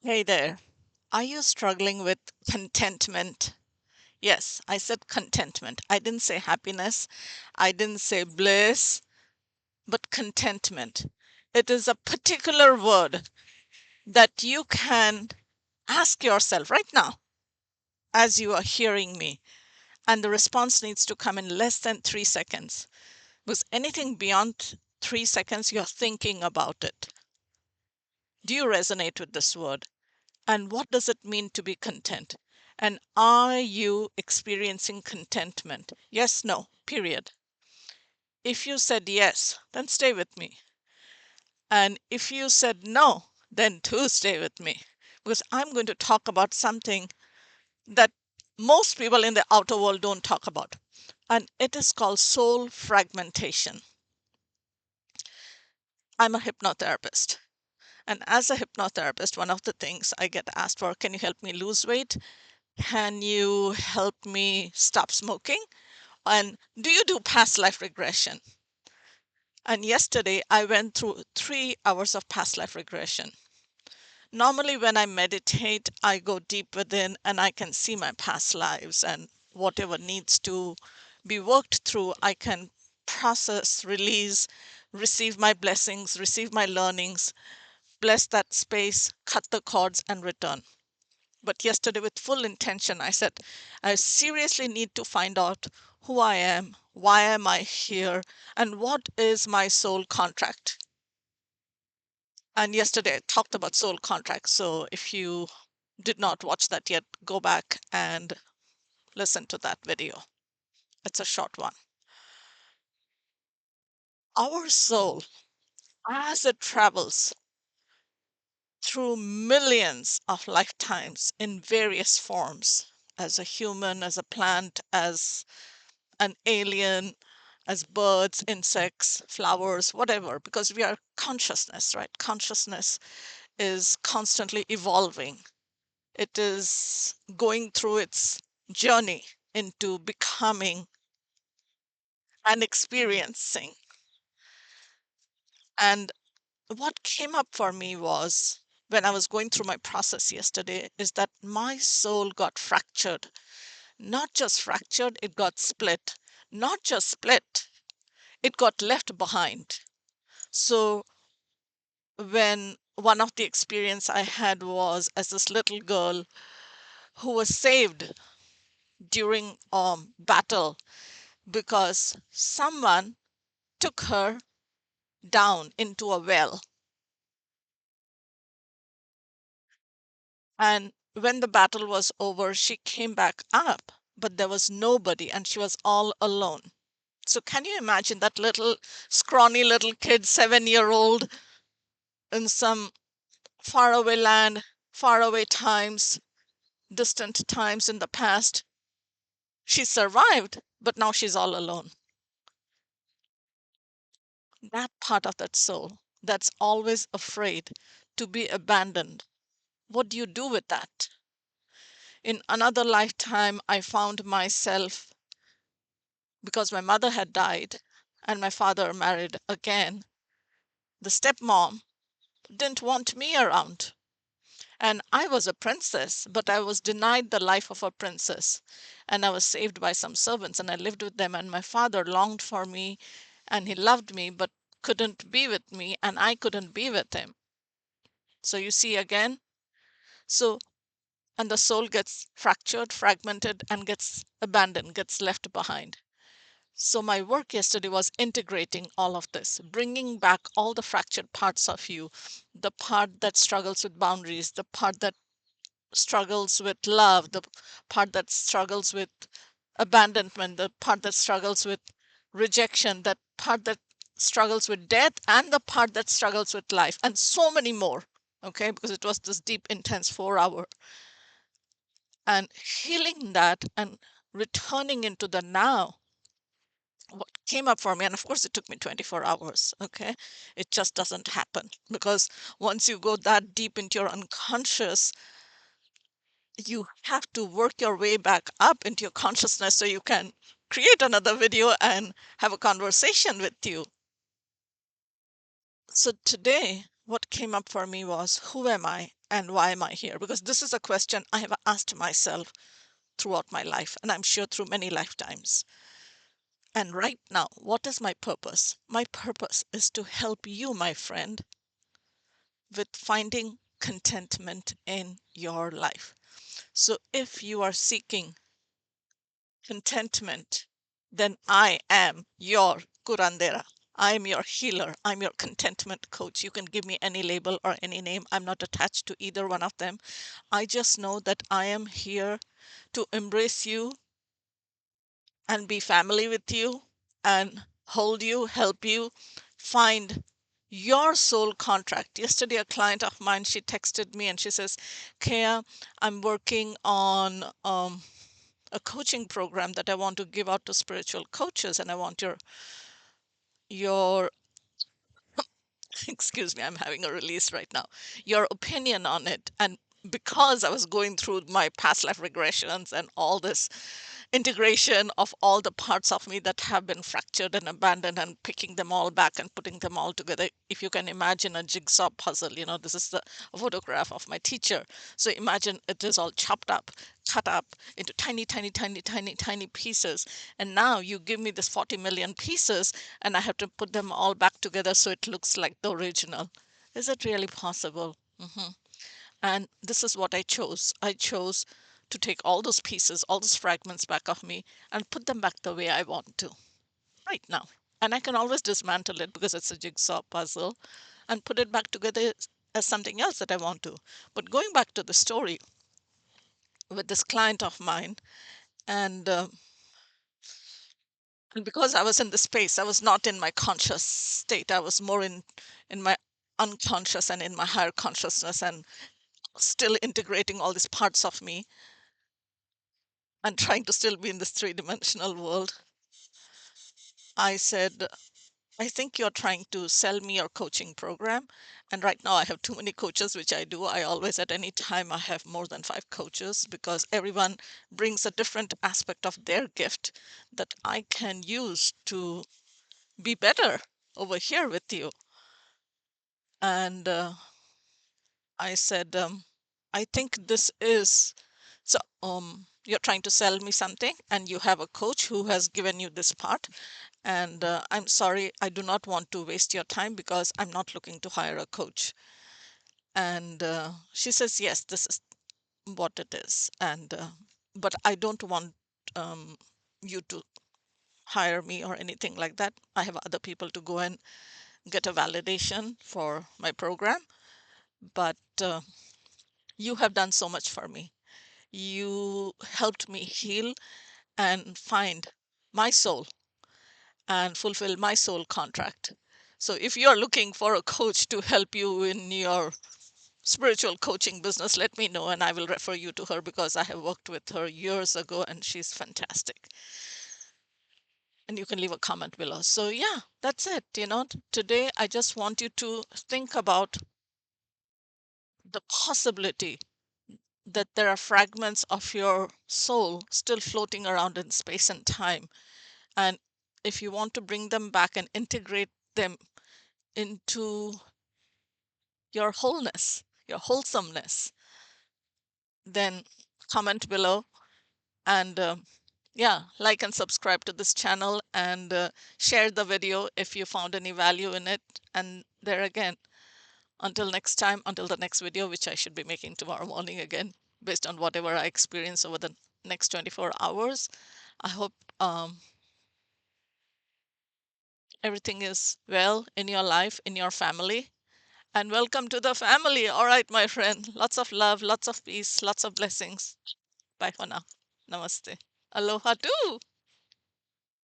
Hey there. Are you struggling with contentment? Yes, I said contentment. I didn't say happiness. I didn't say bliss, but contentment. It is a particular word that you can ask yourself right now as you are hearing me. And the response needs to come in less than 3 seconds. Because anything beyond 3 seconds, you're thinking about it. Do you resonate with this word? And what does it mean to be content? And are you experiencing contentment? Yes, no, period. If you said yes, then stay with me. And if you said no, then too stay with me. Because I'm going to talk about something that most people in the outer world don't talk about. And it is called soul fragmentation. I'm a hypnotherapist. And as a hypnotherapist, one of the things I get asked for, can you help me lose weight? Can you help me stop smoking? And do you do past life regression? And yesterday I went through 3 hours of past life regression. Normally, when I meditate, I go deep within and I can see my past lives and whatever needs to be worked through, I can process, release, receive my blessings, receive my learnings, bless that space, cut the cords, and return. But yesterday, with full intention, I said, I seriously need to find out who I am, why am I here, and what is my soul contract. And yesterday, I talked about soul contracts. So if you did not watch that yet, go back and listen to that video. It's a short one. Our soul, as it travels through millions of lifetimes in various forms, as a human, as a plant, as an alien, as birds, insects, flowers, whatever, because we are consciousness, right? Consciousness is constantly evolving, it is going through its journey into becoming and experiencing. And what came up for me was when I was going through my process yesterday is that my soul got fractured. Not just fractured, it got split. Not just split, it got left behind. So when one of the experience I had was as this little girl who was saved during battle because someone took her down into a well. And when the battle was over, she came back up, but there was nobody and she was all alone. So can you imagine that little scrawny little kid, 7-year old in some faraway land, faraway times, distant times in the past? She survived, but now she's all alone. That part of that soul that's always afraid to be abandoned. What do you do with that? In another lifetime, I found myself, because my mother had died and my father married again, the stepmom didn't want me around. And I was a princess, but I was denied the life of a princess. And I was saved by some servants and I lived with them. And my father longed for me and he loved me, but couldn't be with me and I couldn't be with him. So you see again? So, and the soul gets fractured, fragmented, and gets abandoned, gets left behind. So, my work yesterday was integrating all of this, bringing back all the fractured parts of you, the part that struggles with boundaries, the part that struggles with love, the part that struggles with abandonment, the part that struggles with rejection, that part that struggles with death, and the part that struggles with life, and so many more. Okay, because it was this deep, intense 4 hour and healing that and returning into the now. What came up for me, and of course, it took me 24 hours. Okay, it just doesn't happen because once you go that deep into your unconscious, you have to work your way back up into your consciousness so you can create another video and have a conversation with you. So today, what came up for me was who am I And why am I here? Because this is a question I have asked myself throughout my life, and I'm sure through many lifetimes. And right now, what is my purpose? My purpose is to help you, my friend, with finding contentment in your life. So if you are seeking contentment, then I am your curandera. I'm your healer. I'm your contentment coach. You can give me any label or any name. I'm not attached to either one of them. I just know that I am here to embrace you and be family with you and hold you, help you find your soul contract. Yesterday, a client of mine, she texted me and she says, Kaya, I'm working on a coaching program that I want to give out to spiritual coaches, and I want your excuse me, I'm having a release right now, your opinion on it. And because I was going through my past life regressions and all this integration of all the parts of me that have been fractured and abandoned, and picking them all back and putting them all together. If you can imagine a jigsaw puzzle, this is the photograph of my teacher. So imagine it is all chopped up, cut up into tiny, tiny, tiny, tiny, tiny pieces. And now you give me this 40 million pieces, and I have to put them all back together so it looks like the original. Is it really possible? And this is what I chose. I chose to take all those pieces, all those fragments back of me, and put them back the way I want to right now. And I can always dismantle it because it's a jigsaw puzzle and put it back together as something else that I want to. But going back to the story with this client of mine, and because I was in the space, I was not in my conscious state. I was more in my unconscious and in my higher consciousness, and still integrating all these parts of me and trying to still be in this three-dimensional world. I said, I think you're trying to sell me your coaching program. And right now, I have too many coaches, which I do. I always, at any time, I have more than 5 coaches because everyone brings a different aspect of their gift that I can use to be better over here with you. And I said, I think this is so. You're trying to sell me something, and you have a coach who has given you this part. And I'm sorry, I do not want to waste your time because I'm not looking to hire a coach. And she says, yes, this is what it is. And but I don't want you to hire me or anything like that. I have other people to go and get a validation for my program. But you have done so much for me. You helped me heal and find my soul and fulfill my soul contract. So if you're looking for a coach to help you in your spiritual coaching business, let me know and I will refer you to her because I have worked with her years ago and she's fantastic. And you can leave a comment below. So yeah, that's it. Today I just want you to think about the possibility that there are fragments of your soul still floating around in space and time. And if you want to bring them back and integrate them into your wholeness, your wholesomeness, then comment below and yeah, like and subscribe to this channel and share the video if you found any value in it. And there again, until next time, until the next video, which I should be making tomorrow morning again, based on whatever I experience over the next 24 hours. I hope everything is well in your life, in your family. And welcome to the family. All right, my friend. Lots of love, lots of peace, lots of blessings. Bye for now. Namaste. Aloha too.